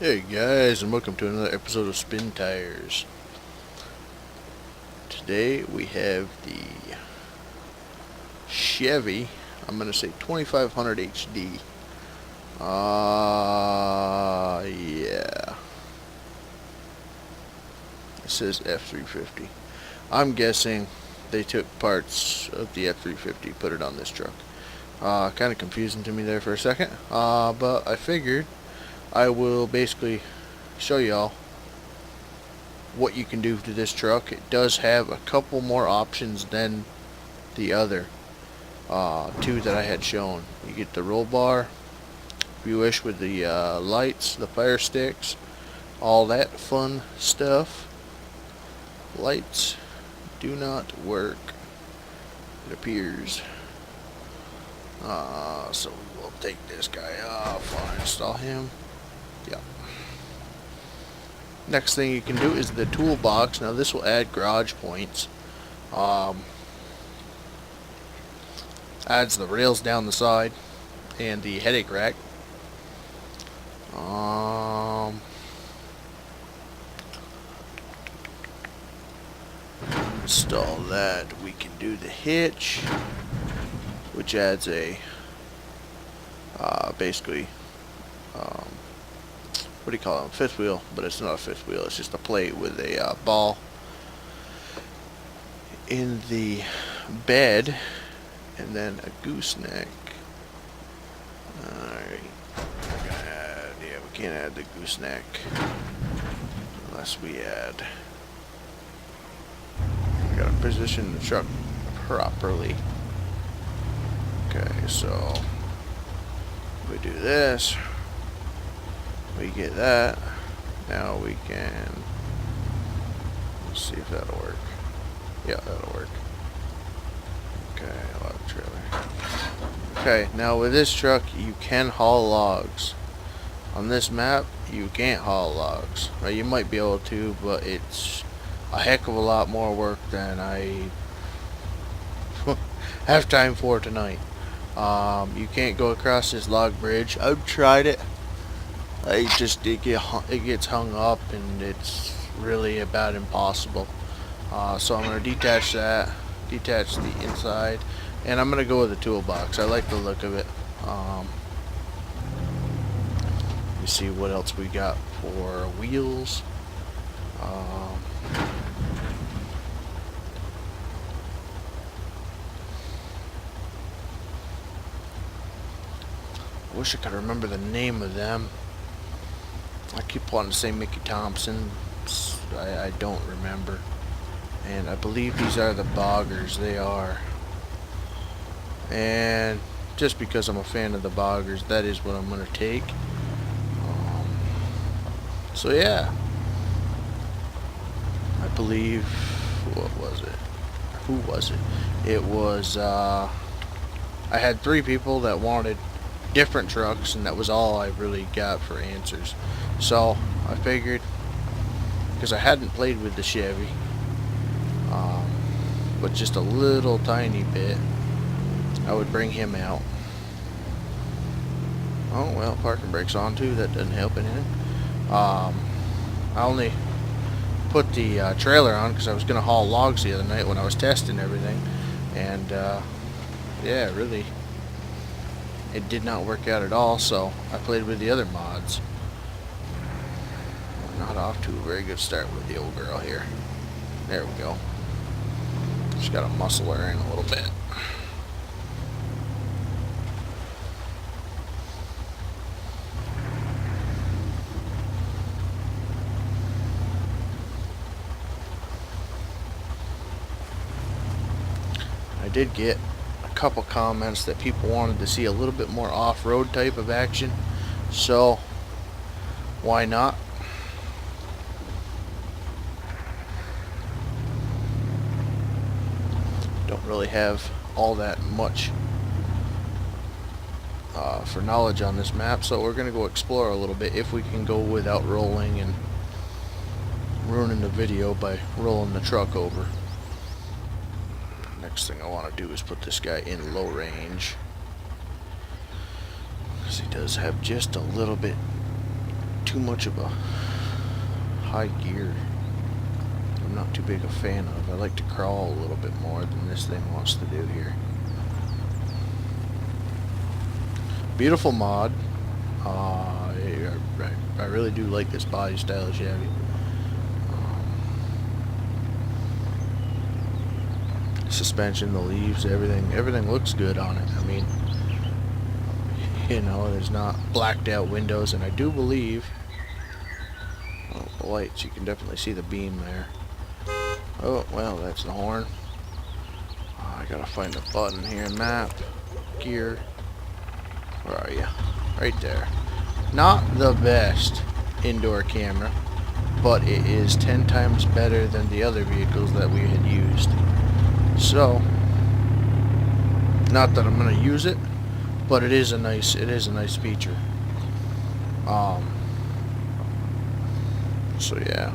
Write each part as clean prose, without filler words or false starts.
Hey guys, and welcome to another episode of Spin Tires. Today we have the Chevy, I'm going to say 2500 HD. Yeah. It says F350. I'm guessing they took parts of the F350, put it on this truck. Kind of confusing to me there for a second. But I figured I will basically show y'all what you can do to this truck. It does have a couple more options than the other two that I had shown. You get the roll bar, if you wish, with the lights, the fire sticks, all that fun stuff. Lights do not work, it appears. So we'll take this guy off. I'll install him. Yep. Next thing you can do is the toolbox. Now this will add garage points. Adds the rails down the side and the headache rack. Install that. We can do the hitch, which adds a basically what do you call it? Fifth wheel, but it's not a fifth wheel. It's just a plate with a ball in the bed, and then a gooseneck. Alright, we're gonna add, yeah, we can't add the gooseneck unless we add. We gotta position the truck properly. Okay, so we do this. We get that. Now we can, let's see if that'll work. Yeah, that'll work. Okay, allow the trailer. Okay, now with this truck you can haul logs. On this map you can't haul logs. Now, you might be able to, but it's a heck of a lot more work than I have time for tonight. You can't go across this log bridge. I've tried it. It gets hung up, and it's really about impossible. So I'm going to detach that, detach the inside, and I'm going to go with the toolbox. I like the look of it. Let me see what else we got for wheels. I wish I could remember the name of them. I keep wanting to say Mickey Thompson. I don't remember. And I believe these are the boggers. They are. And just because I'm a fan of the boggers, that is what I'm going to take. So yeah. I believe, what was it? Who was it? It was, I had 3 people that wanted different trucks, and that was all I really got for answers. So I figured, because I hadn't played with the Chevy, but just a little tiny bit, I would bring him out. Oh well, parking brake's on too. That doesn't help anything. I only put the trailer on because I was gonna haul logs the other night when I was testing everything, and yeah, really, it did not work out at all. So I played with the other mods. We're not off to a very good start with the old girl here. There we go. Just gotta muscle her in a little bit. I did get a couple comments that people wanted to see a little bit more off-road type of action, so why not? Don't really have all that much for knowledge on this map, so we're gonna go explore a little bit if we can go without rolling and ruining the video by rolling the truck over. Next thing I want to do is put this guy in low range, because he does have just a little bit too much of a high gear. I'm not too big a fan of. I like to crawl a little bit more than this thing wants to do here. Beautiful mod. I really do like this body style of Chevy. Suspension, the leaves, everything looks good on it. I mean, you know, there's not blacked out windows, and I do believe, oh, the lights, you can definitely see the beam there. Oh, well, that's the horn. I gotta find a button here. Map, gear, where are you? Right there. Not the best indoor camera, but it is 10 times better than the other vehicles that we had used. So, not that I'm gonna use it, but it is a nice feature. So yeah,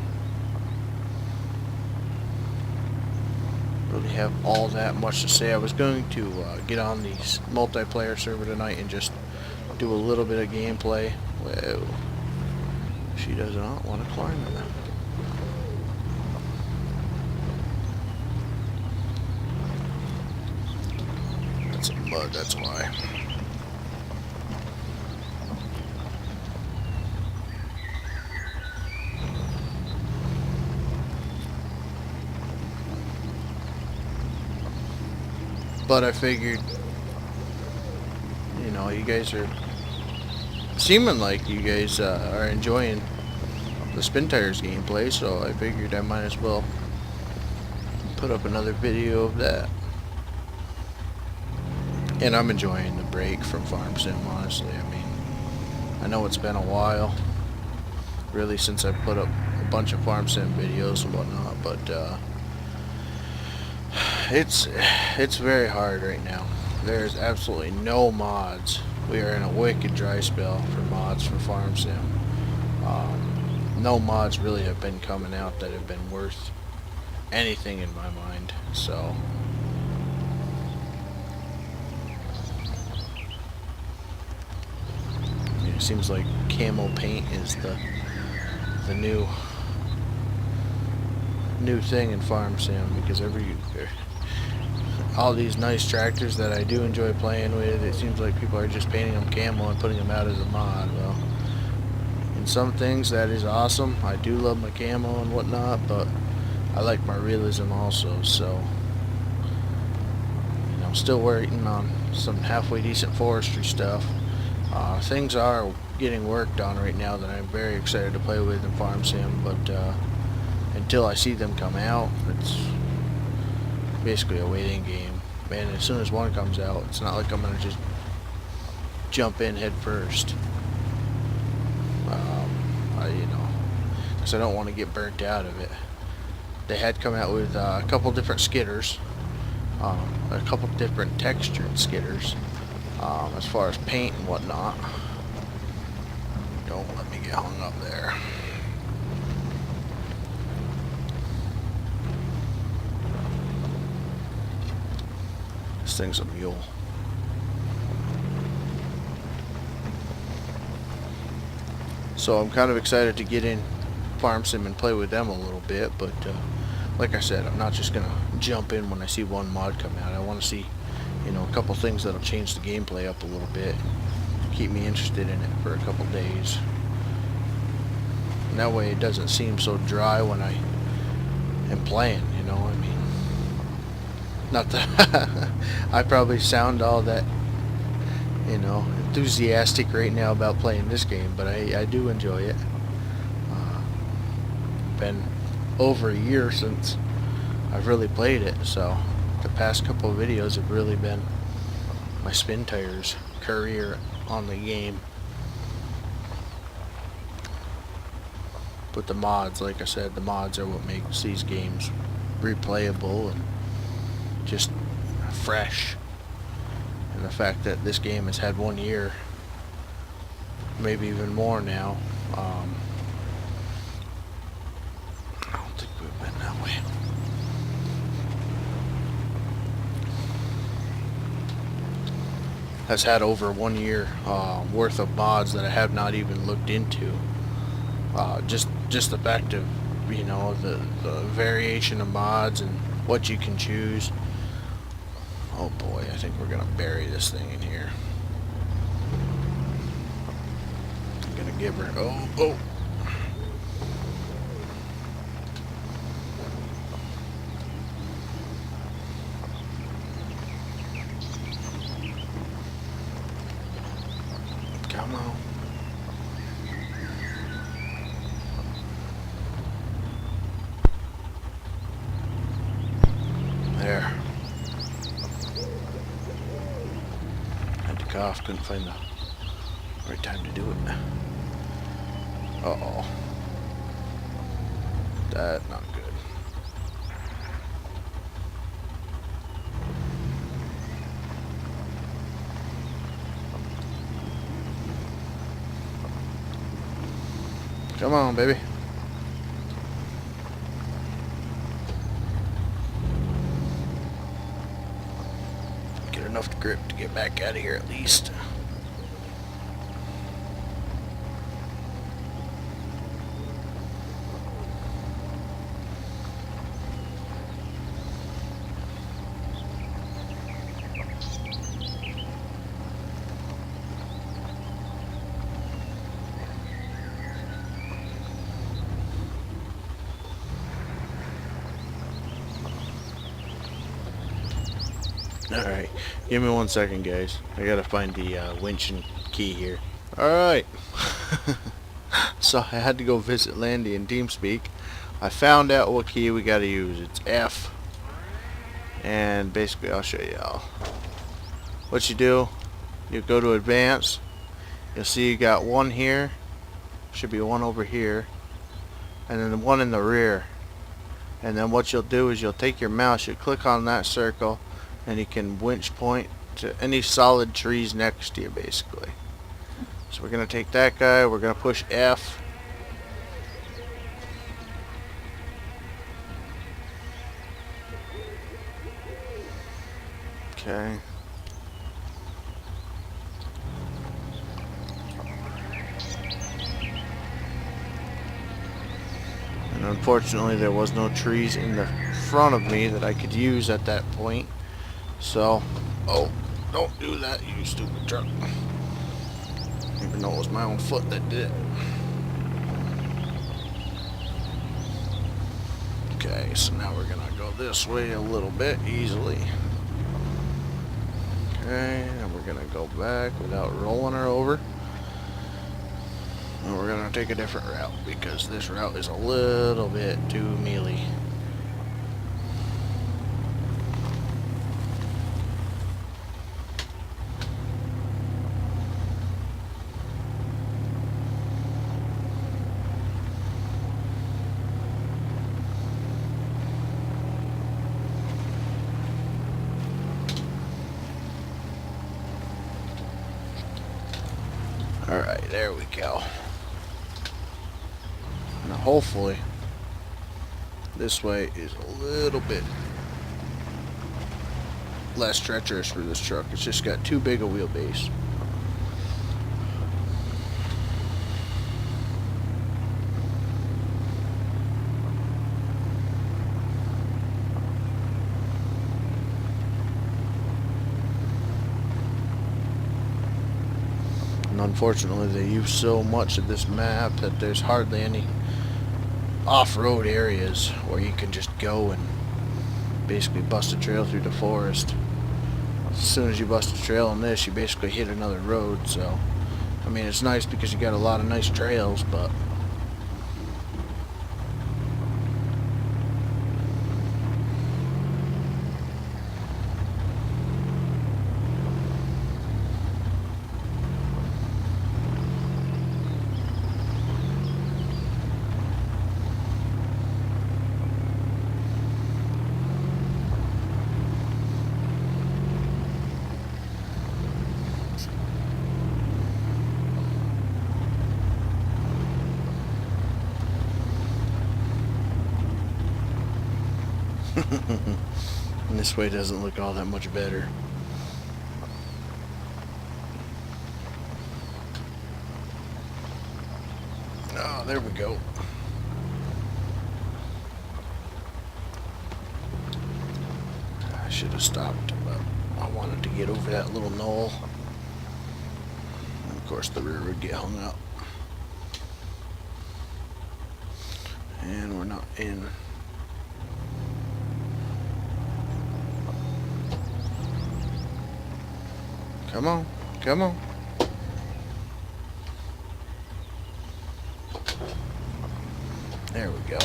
really have all that much to say. I was going to get on the multiplayer server tonight and just do a little bit of gameplay. Whoa, she does not want to climb in that. That's some mud, that's why. But I figured, you know, you guys are seeming like you guys are enjoying the Spin Tires gameplay, so I figured I might as well put up another video of that. And I'm enjoying the break from Farm Sim, honestly. I mean, I know it's been a while, really, since I put up a bunch of Farm Sim videos and whatnot, but it's very hard right now. There's absolutely no mods. We are in a wicked dry spell for mods for Farm Sim. No mods really have been coming out that have been worth anything in my mind. So it seems like camo paint is the new thing in Farm Sim, because all these nice tractors that I do enjoy playing with, it seems like people are just painting them camo and putting them out as a mod. Well, in some things that is awesome. I do love my camo and whatnot, but I like my realism also. So, you know, I'm still working on some halfway decent forestry stuff. Things are getting worked on right now that I'm very excited to play with in Farm Sim, but until I see them come out, it's basically a waiting game. Man, as soon as one comes out, it's not like I'm gonna just jump in head first. You know, because I don't want to get burnt out of it. They had come out with a couple different skidders, a couple different textured skidders, as far as paint and whatnot. Don't let me get hung up there. This thing's a mule. So I'm kind of excited to get in Farm Sim and play with them a little bit, but like I said, I'm not just gonna jump in when I see one mod come out. I want to see, you know, a couple things that'll change the gameplay up a little bit, keep me interested in it for a couple days. And that way it doesn't seem so dry when I am playing, you know. I mean, not that I probably sound all that, you know, enthusiastic right now about playing this game, but I do enjoy it. Been over a year since I've really played it, so the past couple of videos have really been my Spin Tires career on the game. But the mods, like I said, the mods are what makes these games replayable and just fresh. And the fact that this game has had 1 year, maybe even more now, I don't think we've been that way. Has had over 1 year worth of mods that I have not even looked into. Just the fact of, you know, the variation of mods and what you can choose. Oh boy, I think we're gonna bury this thing in here. I'm gonna give her. Oh. Come on. There. Had to cough, couldn't find the right time to do it. Uh-oh. That's not good. Come on, baby. Get enough grip to get back out of here at least. Alright, give me 1 second, guys. I gotta find the winching key here. Alright. So I had to go visit Landy in TeamSpeak. I found out what key we gotta use. It's F. And basically, I'll show you all. What you do, you go to advance. You'll see you got one here. Should be one over here. And then one in the rear. And then what you'll do is you'll take your mouse, you click on that circle, and you can winch point to any solid trees next to you, basically. So we're going to take that guy, we're going to push F. Okay. And unfortunately there was no trees in the front of me that I could use at that point. So, oh, don't do that, you stupid truck. Even though it was my own foot that did it. Okay, so now we're gonna go this way a little bit easily. Okay, and we're gonna go back without rolling her over. And we're gonna take a different route because this route is a little bit too mealy. Alright, there we go. Now hopefully this way is a little bit less treacherous for this truck. It's just got too big a wheelbase. And unfortunately they use so much of this map that there's hardly any off-road areas where you can just go and basically bust a trail through the forest. As soon as you bust a trail on this, you basically hit another road. So I mean, it's nice because you got a lot of nice trails, but and this way doesn't look all that much better. Oh, there we go. I should have stopped, but I wanted to get over that little knoll. And of course, the rear would get hung up. And we're not in. Come on, come on. There we go.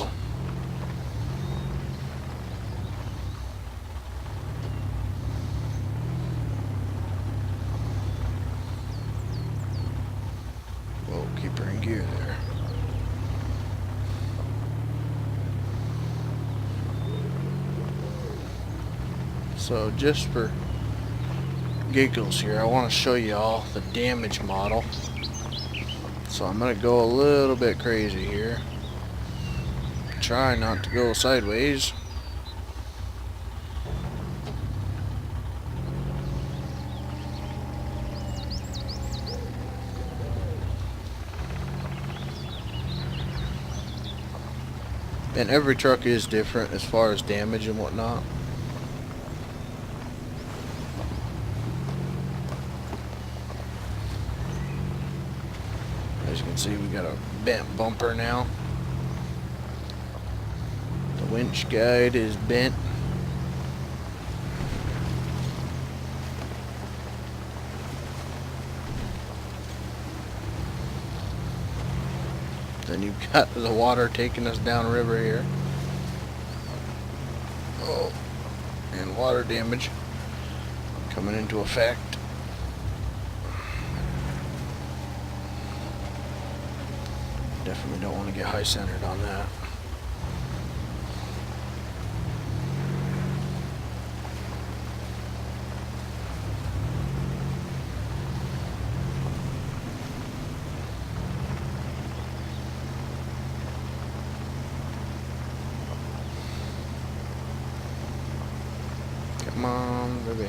Whoa, keep her in gear there. So just for giggles here, I want to show you all the damage model. So I'm going to go a little bit crazy here. Try not to go sideways. And every truck is different as far as damage and whatnot. As you can see, we got a bent bumper now. The winch guide is bent. Then you've got the water taking us downriver here. Oh, and water damage coming into effect. Definitely don't want to get high centered on that. Come on, baby.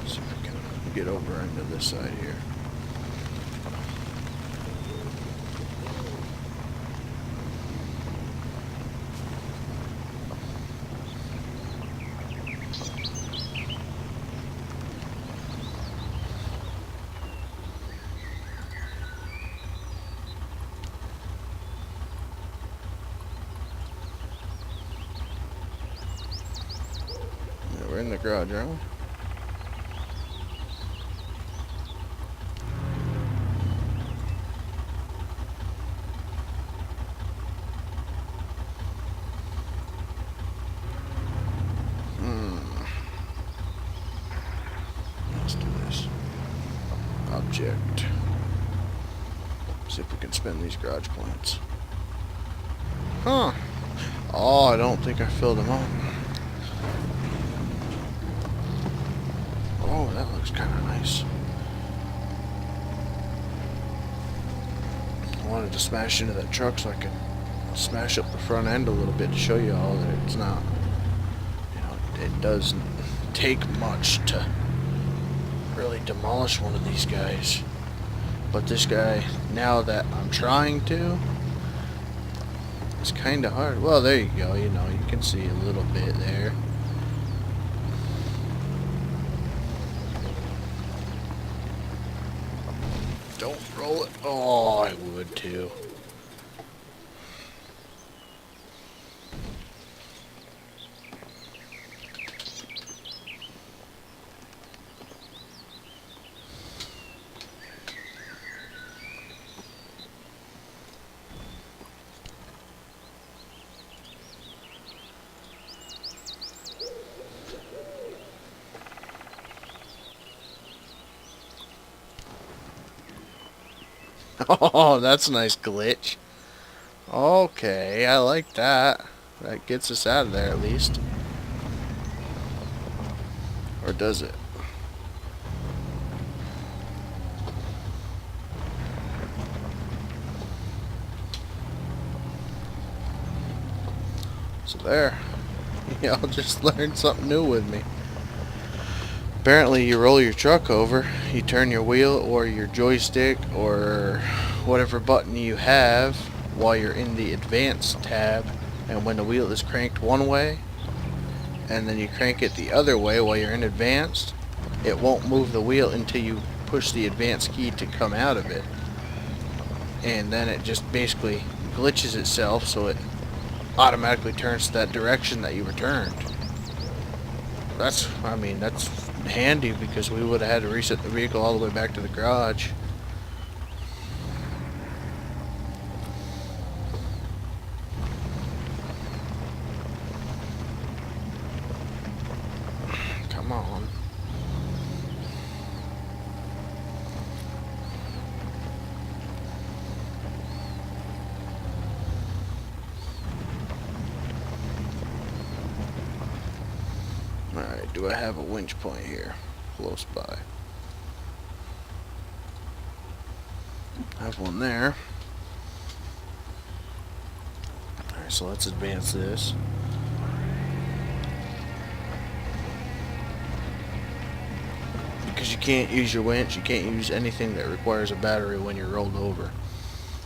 See if we can get over into this side here. We're in the garage, aren't we? Let's do this. Object. See if we can spin these garage points. Huh. Oh, I don't think I filled them up. Oh, that looks kind of nice. I wanted to smash into that truck so I could smash up the front end a little bit to show you all that it's not, you know, it doesn't take much to really demolish one of these guys. But this guy, now that I'm trying to, it's kind of hard. Well, there you go, you know, you can see a little bit there. Don't roll it. Oh, I would too. Oh, that's a nice glitch. Okay, I like that. That gets us out of there at least. Or does it? So there. Y'all just learned something new with me. Apparently you roll your truck over, you turn your wheel or your joystick or whatever button you have while you're in the advanced tab, and when the wheel is cranked one way and then you crank it the other way while you're in advanced, it won't move the wheel until you push the advanced key to come out of it, and then it just basically glitches itself so it automatically turns to that direction that you were turned. That's handy, because we would have had to reset the vehicle all the way back to the garage. Come on. Alright, do I have a winch point here? Close by. I have one there. Alright, so let's advance this. Because you can't use your winch, you can't use anything that requires a battery when you're rolled over.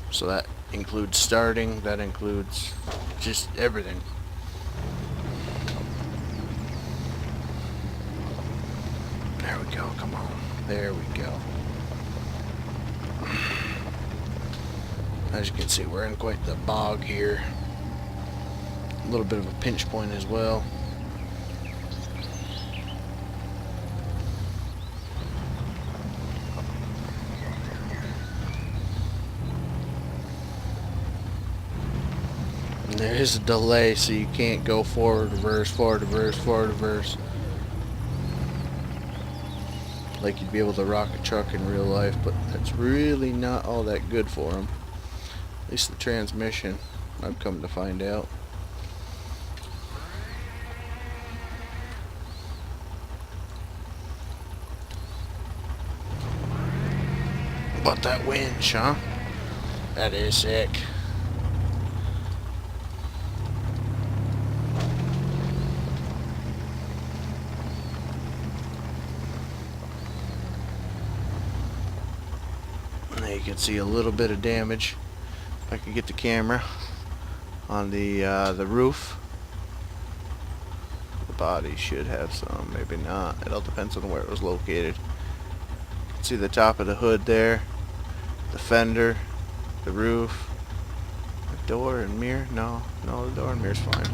So that includes starting, that includes just everything. There we go, come on. There we go. As you can see, we're in quite the bog here. A little bit of a pinch point as well. And there is a delay, so you can't go forward, reverse, forward, reverse, forward, reverse. Like you'd be able to rock a truck in real life, but that's really not all that good for them. At least the transmission, I've come to find out. But that winch, huh? That is sick. Now you can see a little bit of damage. If I could get the camera on the roof. The body should have some, maybe not. It all depends on where it was located. You can see the top of the hood there, the fender, the roof, the door and mirror. No, the door and mirror's fine.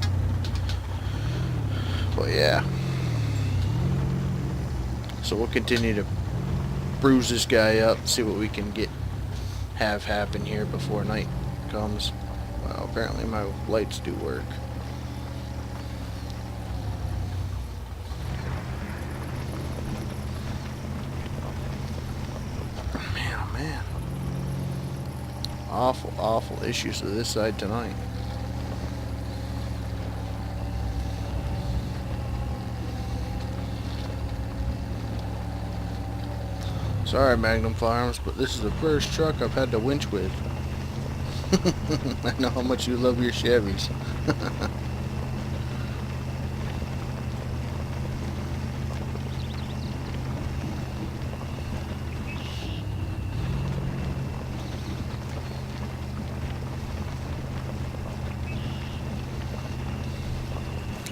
But yeah. So we'll continue to bruise this guy up, see what we can have happen here before night comes. Well, apparently my lights do work. Man, oh man. Awful issues to this side tonight. Sorry, Magnum Farms, but this is the first truck I've had to winch with. I know how much you love your Chevys.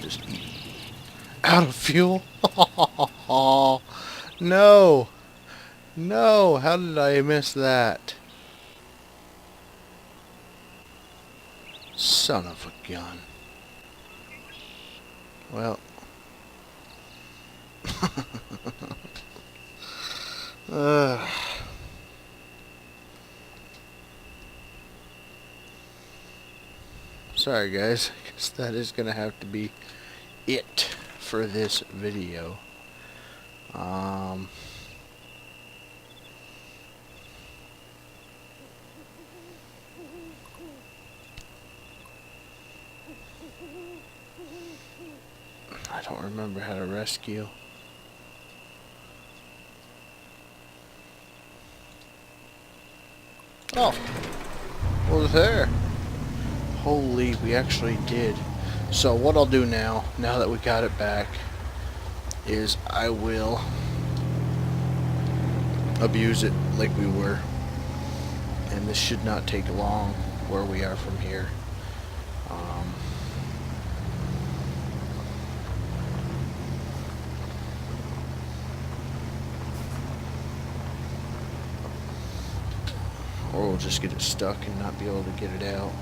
Just out of fuel? No! No! How did I miss that? Son of a gun. Well. Sorry guys, I guess that is gonna have to be it for this video. I don't remember how to rescue. Oh, over there. Holy, we actually did. So what I'll do now that we got it back, is I will abuse it like we were. And this should not take long where we are from here. Or we'll just get it stuck and not be able to get it out.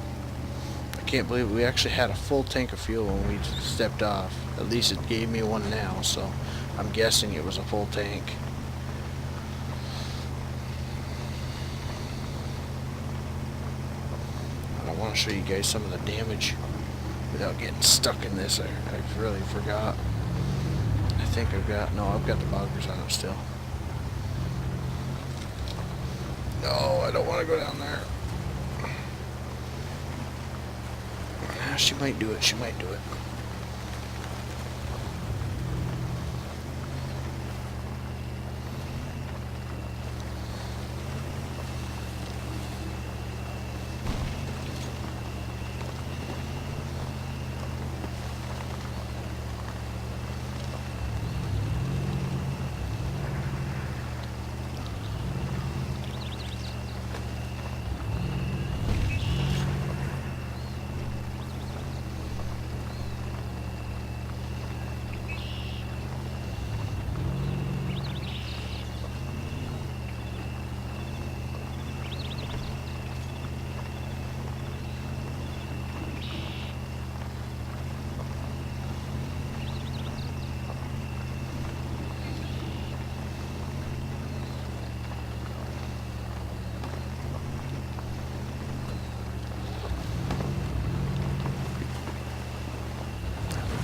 I can't believe we actually had a full tank of fuel when we stepped off. At least it gave me one now, so I'm guessing it was a full tank. I want to show you guys some of the damage without getting stuck in this. I really forgot. I think I've got the boggers on it still. No, I don't want to go down there. She might do it. She might do it.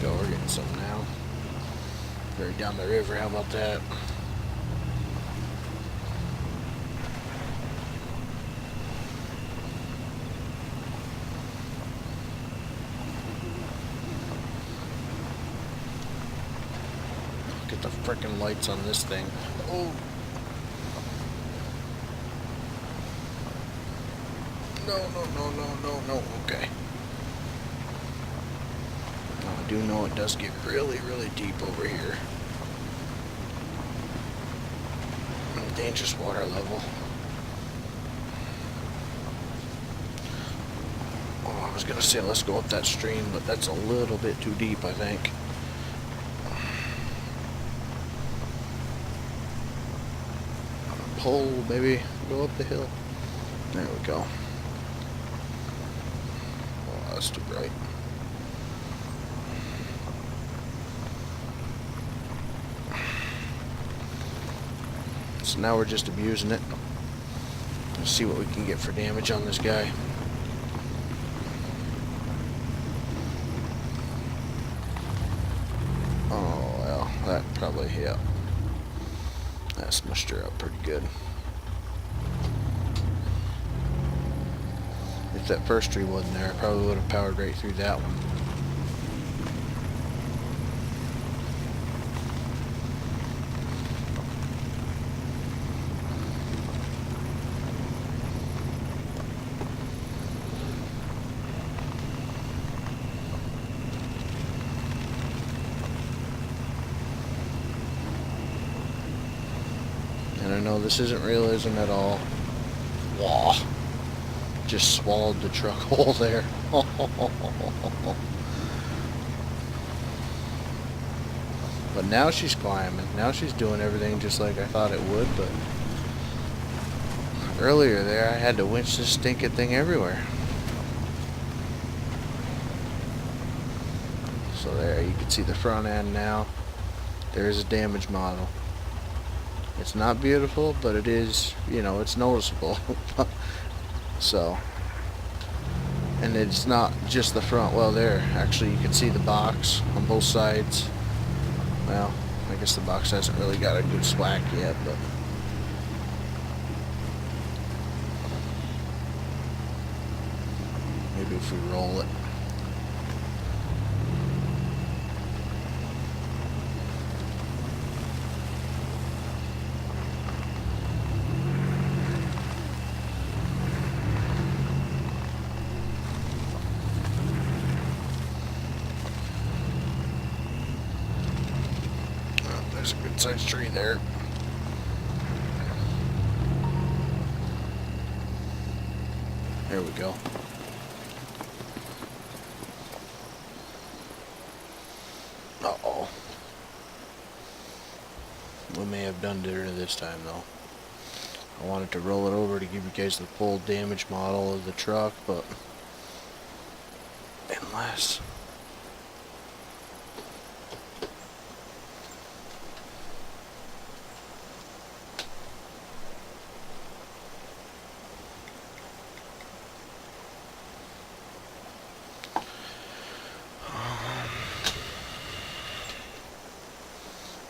Go, we're getting some now. Right down the river, how about that? Look at the frickin' lights on this thing. Oh! No. Okay. I do know it does get really, really deep over here. Dangerous water level. Oh, I was gonna say let's go up that stream, but that's a little bit too deep, I think. Pull, baby. Go up the hill. There we go. Oh, that's too bright. So now we're just abusing it. Let's see what we can get for damage on this guy. Oh, well, that probably, yeah. That smushed her up pretty good. If that first tree wasn't there, I probably would have powered right through that one. And I know this isn't realism at all. Wah! Just swallowed the truck hole there. But now she's climbing. Now she's doing everything just like I thought it would, but earlier there I had to winch this stinking thing everywhere. So there, you can see the front end now. There's a damage model. It's not beautiful, but it is, you know, it's noticeable. So, and it's not just the front. Well, there, actually, you can see the box on both sides. Well, I guess the box hasn't really got a good slack yet, but maybe if we roll it. There's a good sized tree there. There we go. Uh-oh. We may have done dinner this time, though. I wanted to roll it over to give you guys the full damage model of the truck, but unless...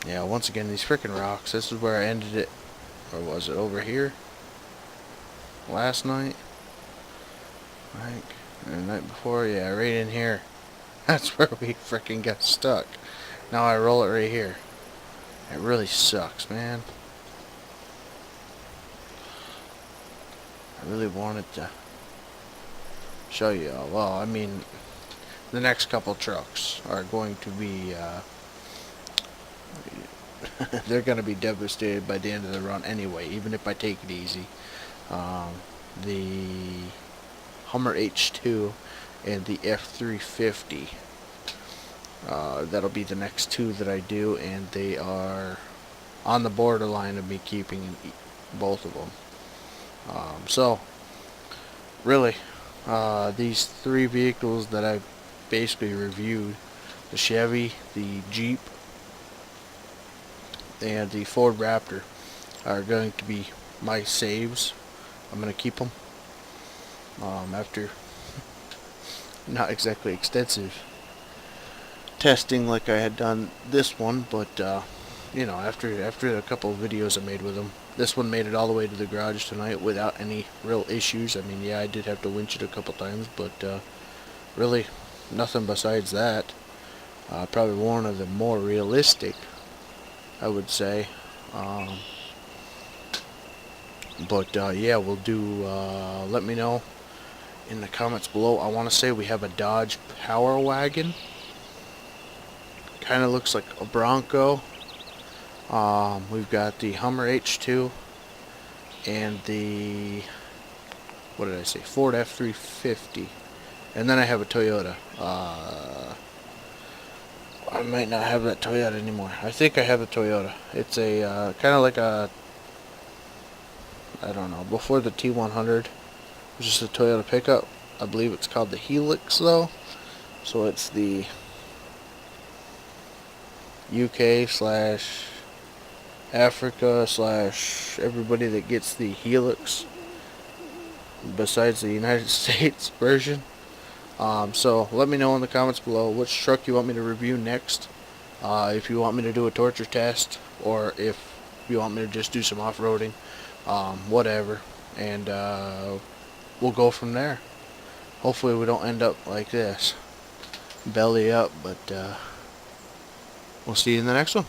Yeah, once again, these frickin' rocks. This is where I ended it. Or was it over here? Last night? Right? And the night before? Yeah, right in here. That's where we frickin' got stuck. Now I roll it right here. It really sucks, man. I really wanted to show you all. Well, I mean, the next couple trucks are going to be... they're going to be devastated by the end of the run anyway, even if I take it easy. The Hummer H2 and the F350. That'll be the next two that I do, and they are on the borderline of me keeping both of them. So, really, these three vehicles that I basically reviewed, the Chevy, the Jeep, and the Ford Raptor, are going to be my saves. I'm going to keep them after not exactly extensive testing like I had done this one, but you know, after a couple of videos I made with them, this one made it all the way to the garage tonight without any real issues. I mean, yeah, I did have to winch it a couple times, but really nothing besides that. Probably one of the more realistic, I would say. But yeah, we'll do, let me know in the comments below. I want to say we have a Dodge Power Wagon. Kind of looks like a Bronco. We've got the Hummer H2 and the, what did I say, Ford F350. And then I have a Toyota. I might not have that Toyota anymore. I think I have a Toyota. It's a kind of like a, I don't know, before the T100, it was just a Toyota pickup. I believe it's called the Helix, though. So it's the UK slash Africa slash everybody that gets the Helix besides the United States version. So let me know in the comments below which truck you want me to review next. If you want me to do a torture test, or if you want me to just do some off-roading, whatever, and we'll go from there. Hopefully we don't end up like this, belly up, but we'll see you in the next one.